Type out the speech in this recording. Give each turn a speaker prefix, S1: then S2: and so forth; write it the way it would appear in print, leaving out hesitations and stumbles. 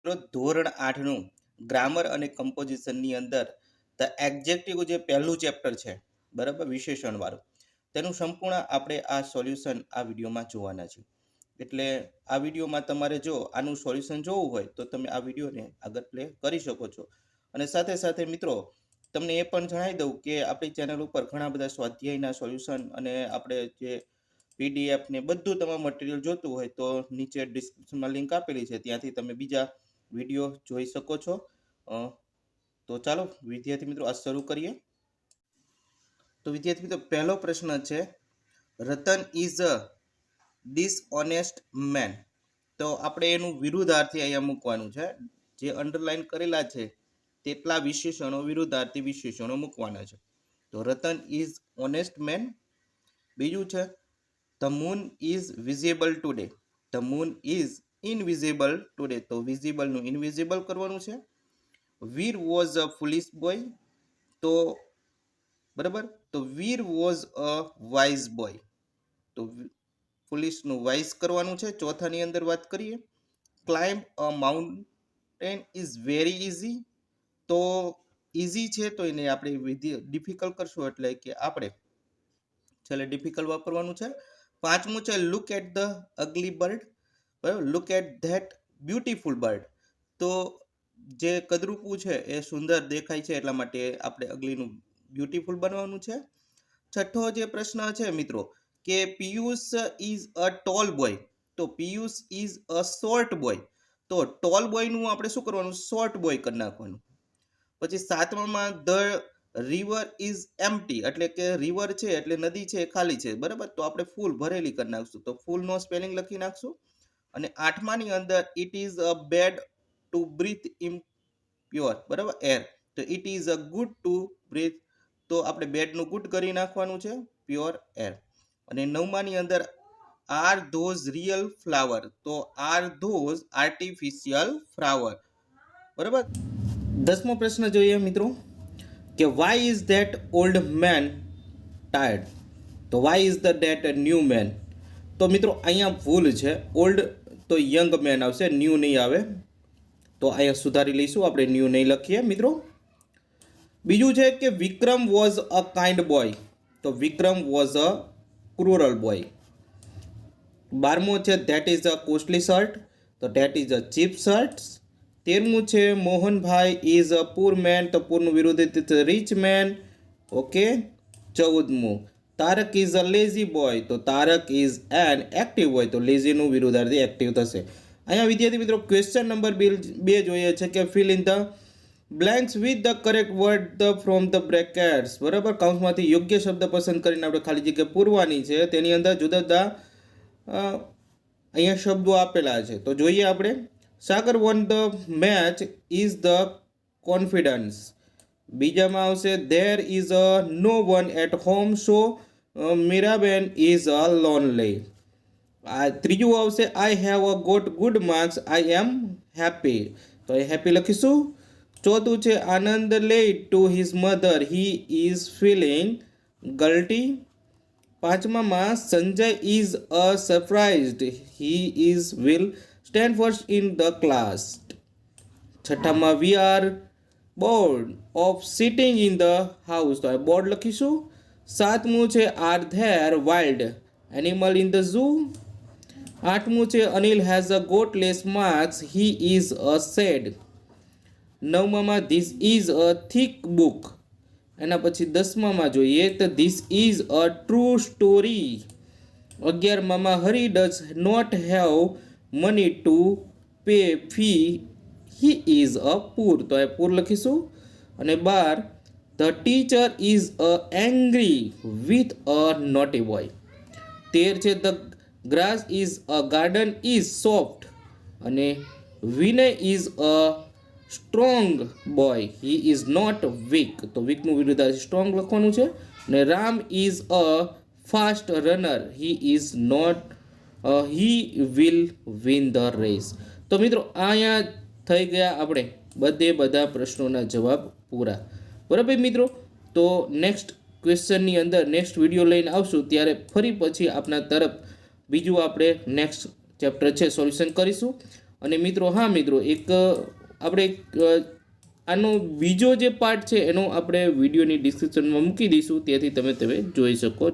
S1: મિત્રો ધોરણ 8નું ગ્રામર અને કમ્પોઝિશનની અંદર ધ એડજેક્ટિવ જે પહેલું ચેપ્ટર છે, બરાબર, વિશેષણવાળું, તેનું સંપૂર્ણ આપણે આ સોલ્યુશન આ વિડીયોમાં જોવાના છે. એટલે આ વિડીયોમાં તમારે જો આનું સોલ્યુશન જોવું હોય તો તમે આ વિડીયોને આગળ પ્લે કરી શકો છો. અને સાથે સાથે મિત્રો તમને એ પણ જણાવી દઉં કે આપણી ચેનલ ઉપર ઘણા બધા સ્વાધ્યાયના સોલ્યુશન અને આપણે જે PDF ને બધું તમારું મટીરિયલ જોતું હોય તો નીચે ડિસ્ક્રિપ્શનમાં લિંક આપેલી છે, ત્યાંથી તમે બીજા વિડીયો જોઈ શકો છો. તો ચાલો વિદ્યાર્થી મિત્રો આ શરૂ કરીએ. તો વિદ્યાર્થી મિત્રો પહેલો પ્રશ્ન છે, રતન ઇઝ અ ડિસઓનેસ્ટ મેન. તો આપણે એનું વિરુદ્ધાર્થી અહીંયા મૂકવાનું છે. જે અંડરલાઈન કરેલા છે તેટલા વિશેષણો વિરુદ્ધાર્થી વિશેષણો મૂકવાના છે. તો રતન ઇઝ ઓનેસ્ટ મેન. બીજું છે, the moon is visible today. The moon is invisible today. તો વિઝિબલનું ઇનવિઝિબલ કરવાનું છે. Veer was a foolish boy. તો બરાબર, તો Veer was a wise boy. તો ફુલિશનું વાઇઝ કરવાનું છે. ચોથાની અંદર વાત કરીએ, climb a mountain is very easy. તો ઇઝી છે તો એને આપણે ડિફિકલ્ટ કરશું, એટલે કે આપણે છેલ્લે ડિફિકલ્ટ વાપરવાનું છે. પાંચમું છે, look at the ugly bird. બરાબર, look at that beautiful bird. તો જે કદરૂપું છે એ સુંદર દેખાય છે એટલા માટે આપણે અગલીનું બ્યુટીફુલ બનવાનું છે. છઠ્ઠો જે પ્રશ્ન છે મિત્રો કે Piyush is a tall boy. તો Piyush is a short boy. તો ટોલ બોયનું આપણે શું કરવાનું, શોર્ટ બોય કરી નાખવાનું. પછી સાતમામાં ધ રિવર ઇઝ એમ્પ્ટી, એટલે કે રિવર છે એટલે નદી છે એ ખાલી છે, બરાબર, તો આપણે ફૂલ ભરેલી કરી નાખશું, તો ફૂલનો સ્પેલિંગ લખી નાખશું. અને આઠમાની અંદર it is a bad to breathe in pure, બરાબર, એર. તો it is a good to breathe, તો આપણે બેડનું ગુડ કરી નાખવાનું છે, પ્યોર એર. અને નવમાની અંદર આર ધોઝ રિયલ ફ્લાવર. તો આર ધોઝ આર્ટિફિશિયલ ફ્લાવર, બરાબર. દસમો પ્રશ્ન જોઈએ મિત્રો કે why is that old man tired. તો why is the that new man. તો મિત્રો અહીંયા ભૂલ છે, ઓલ્ડ તો યંગ મેન આવશે, ન્યૂ નહીં આવે. તો અહીંયા સુધારી લઈશું, આપણે ન્યૂ નહીં લખીએ મિત્રો. બીજું છે કે Vikram was a kind boy. તો Vikram was a cruel boy. 12મો છે that is a costly shirt. તો that is a cheap shirt. 13મું છે Mohanbhai is a poor man. તો પુરનું વિરુદ્ધ રીચ મેન. ઓકે. 14મું Tarak is a lazy boy. તો Tarak is an active boy. તો લેઝીનું વિરુદ્ધાર્થી એક્ટિવ થશે. અહીંયા વિદ્યાર્થી મિત્રો ક્વેશ્ચન નંબર 2 જોઈએ છે કે fill in the blanks with the correct word from the brackets. બરાબર, કૌંસમાંથી યોગ્ય શબ્દ પસંદ કરીને આપણે ખાલી જગ્યા પૂરવાની છે. તેની અંદર જુદા જુદા અહીંયા શબ્દો આપેલા છે, તો જોઈએ આપણે. Sagar won the match is the confidence. બીજામાં આવશે there is a no one at home so Miraben is a lonely. આ ત્રીજું આવશે I have a got good marks I am happy. તો એ હેપી લખીશું. ચોથું છે Anand late to his mother he is feeling guilty. પાંચમામાં Sanjay is a surprised he is will stand first in the class. છઠ્ઠામાં we are bored of sitting in the house. તો bored લખીશું. સાતમું છે are there wild animal in the zoo. આઠમું છે Anil has a got less marks he is a sad. નવમામાં this is a thick book. એના પછી 10મામાં જોઈએ તો this is a true story. 11મામાં Hari does not have money to pay fee he is a poor. તો એ પુર લખીશું. અને 12 the teacher is a angry with a naughty boy. 13 છે the grass is a garden is soft. અને Vinay is a strong boy he is not weak. તો વીકનું વિરુદ્ધાર્થી strong લખવાનું છે. અને Ram is a fast runner he is not he will win the race. તો મિત્રો અહીંયા થઈ ગયા આપણે બધા પ્રશ્નોના જવાબ પૂરા. બરાબર મિત્રો, તો નેક્સ્ટ ક્વેશ્ચનની અંદર નેક્સ્ટ વિડીયો લઈને આવશું ત્યારે ફરી પછી આપના તરફ બીજું આપણે નેક્સ્ટ ચેપ્ટર છે સોલ્યુશન કરીશું.
S2: અને મિત્રો હા મિત્રો એક આપણે આનો બીજો જે પાર્ટ છે એનો આપણે વિડીયોની ડિસ્ક્રિપ્શનમાં મૂકી દઈશું, ત્યાંથી તમે જોઈ શકો